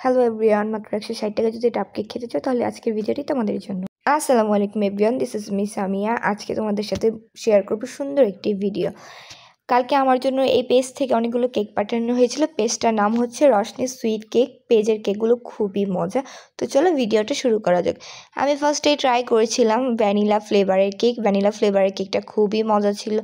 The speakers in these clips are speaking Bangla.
হ্যালো এভরিওয়ান, মাত্র 160 টাকা যদি ডাব কেক খেতে চাও তাহলে আজকের ভিডিওটি তোমাদের জন্য। আসসালামু আলাইকুম everyone, this is me Samia. আজকে তোমাদের সাথে শেয়ার করবো সুন্দর একটি ভিডিও। কালকে আমার জন্য এই পেজ থেকে অনেকগুলো কেক পাঠানো হয়েছিল। পেজটার নাম হচ্ছে রশনি সুইট কেক। পেজের কেকগুলো খুবই মজা। তো চলো ভিডিওটা শুরু করা যাক। আমি ফার্স্টে ট্রাই করেছিলাম ভ্যানিলা ফ্লেভারের কেক। ভ্যানিলা ফ্লেভারের কেকটা খুবই মজা ছিল,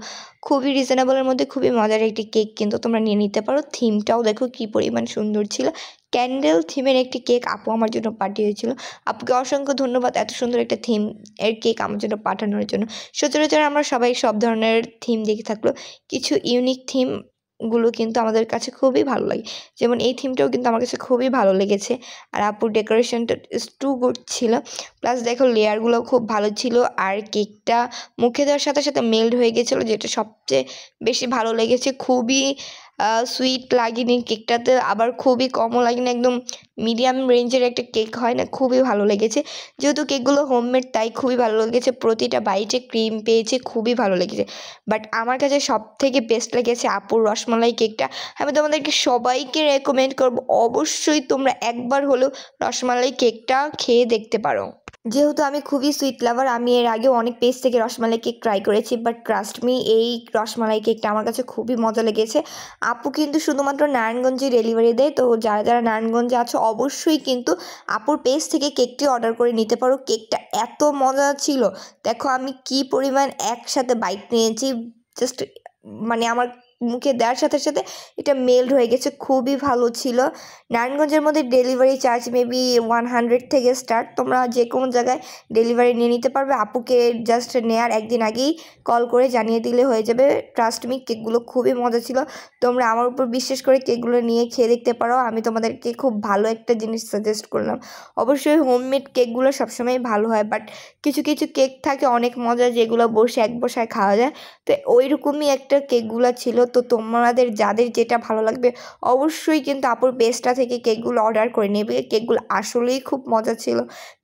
খুবই রিজনেবলের মধ্যে খুবই মজার একটি কেক, কিন্তু তোমরা নিয়ে নিতে পারো। থিমটাও দেখো কী পরিমাণ সুন্দর ছিল। ক্যান্ডেল থিমের একটি কেক আপু আমার জন্য পাঠিয়েছিল। আপুকে অসংখ্য ধন্যবাদ এত সুন্দর একটা থিম এর কেক আমার জন্য পাঠানোর জন্য। সচরাচর আমরা সবাই সব ধরনের থিম দেখে থাকলো, কিছু ইউনিক থিমগুলো কিন্তু আমাদের কাছে খুবই ভালো লাগে। যেমন এই থিমটাও কিন্তু আমার কাছে খুবই ভালো লেগেছে। আর আপুর ডেকোরেশনটা ইজ টু গুড ছিল। প্লাস দেখো লেয়ারগুলো খুব ভালো ছিল। আর কেকটা মুখে দেওয়ার সাথে সাথে মেল্ট হয়ে গেছিলো, যেটা সবচেয়ে বেশি ভালো লেগেছে। খুবই সুইট লাগেনি কেকটাতে, আবার খুবই কমও লাগেনি, একদম মিডিয়াম রেঞ্জের একটা কেক হয় না, খুবই ভালো লেগেছে। যেহেতু কেকগুলো হোমমেড তাই খুবই ভালো লেগেছে। প্রতিটা বাইটে ক্রিম পেয়েছে, খুবই ভালো লেগেছে। বাট আমার কাছে সব থেকে বেস্ট লেগেছে আপুর রসমালাই কেকটা। আমি তোমাদেরকে সবাইকে রেকমেন্ড করবো, অবশ্যই তোমরা একবার হলেও রসমালাই কেকটা খেয়ে দেখতে পারো। যেহেতু আমি খুবই সুইট লাভার, আমি এর আগেও অনেক পেজ থেকে রসমালাই কেক ট্রাই করেছি, বাট ট্রাস্ট মি এই রসমালাই কেকটা আমার কাছে খুবই মজা লেগেছে। আপু কিন্তু শুধুমাত্র নারায়ণগঞ্জে ডেলিভারি দেয়, তো যারা যারা নারায়ণগঞ্জে আছো অবশ্যই কিন্তু আপুর পেজ থেকে কেকটি অর্ডার করে নিতে পারো। কেকটা এত মজা ছিল, দেখো আমি কি পরিমাণ একসাথে বাইট নিয়েছি, জাস্ট মানে আমার মুখে দেওয়ার সাথে সাথে এটা মেল্ট হয়ে গেছে, খুবই ভালো ছিল। নারায়ণগঞ্জের মধ্যে ডেলিভারি চার্জ মেবি 100 থেকে স্টার্ট। তোমরা যে কোনো জায়গায় ডেলিভারি নিয়ে নিতে পারবে। আপুকে জাস্ট নেওয়ার একদিন আগেই কল করে জানিয়ে দিলে হয়ে যাবে। ট্রাস্ট মি, কেকগুলো খুবই মজা ছিল। তোমরা আমার উপর বিশ্বাস করে কেকগুলো নিয়ে খেয়ে দেখতে পারো। আমি তোমাদেরকে খুব ভালো একটা জিনিস সাজেস্ট করলাম। অবশ্যই হোমমেড কেকগুলো সবসময় ভালো হয়, বাট কিছু কিছু কেক থাকে অনেক মজা, যেগুলো বসে এক বসায় খাওয়া যায়। তো ওই রকমই একটা কেকগুলো ছিল। তো তোমাদের যাদের যেটা ভালো লাগবে অবশ্যই কিন্তু আপুর পেজটা থেকে কেকগুলো অর্ডার করে নেবে। কেকগুলো আসলেই খুব মজা ছিল।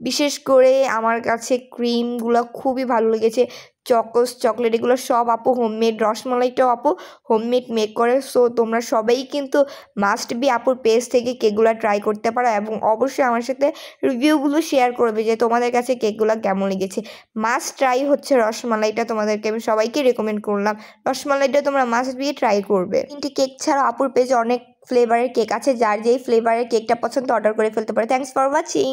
বিশেষ করে আমার কাছে ক্রিমগুলো খুবই ভালো লেগেছে। চকোস চকলেট এগুলো সব আপু হোমমেড, রসমালাইটাও আপু হোমমেড মেক করে। সো তোমরা সবাই কিন্তু মাস্ট বি আপুর পেজ থেকে কেকগুলো ট্রাই করতে পারো, এবং অবশ্যই আমার সাথে রিভিউগুলো শেয়ার করবে যে তোমাদের কাছে কেকগুলো কেমন লেগেছে। মাস্ট ট্রাই হচ্ছে রসমালাইটা, তোমাদেরকে আমি সবাইকে রেকমেন্ড করলাম। রসমালাইটা তোমরা মাস্ট বি ট্রাই করবে। কিন্তু কেক ছাড়াও আপুর পেজে অনেক ফ্লেভারের কেক আছে, যার যেই ফ্লেভারের কেকটা পছন্দ অর্ডার করে ফেলতে পারে। Thanks for watching.